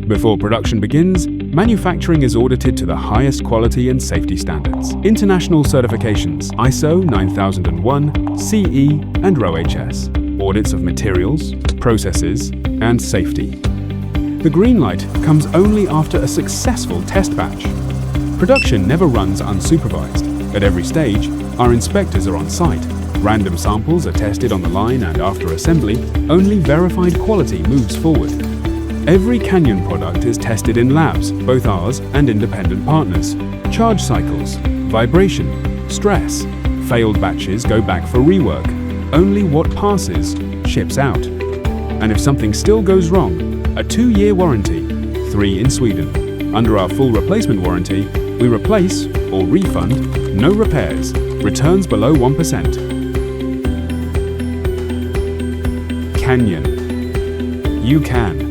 Before production begins, manufacturing is audited to the highest quality and safety standards. International certifications ISO 9001, CE, and RoHS. Audits of materials, processes, and safety. The green light comes only after a successful test batch. Production never runs unsupervised. At every stage, our inspectors are on site. Random samples are tested on the line, and after assembly, only verified quality moves forward. Every Canyon product is tested in labs, both ours and independent partners. Charge cycles, vibration, stress. Failed batches go back for rework. Only what passes ships out. And if something still goes wrong, a 2-year warranty, 3 in Sweden. Under our full replacement warranty, we replace or refund, no repairs, returns below 1%. Canyon. You can.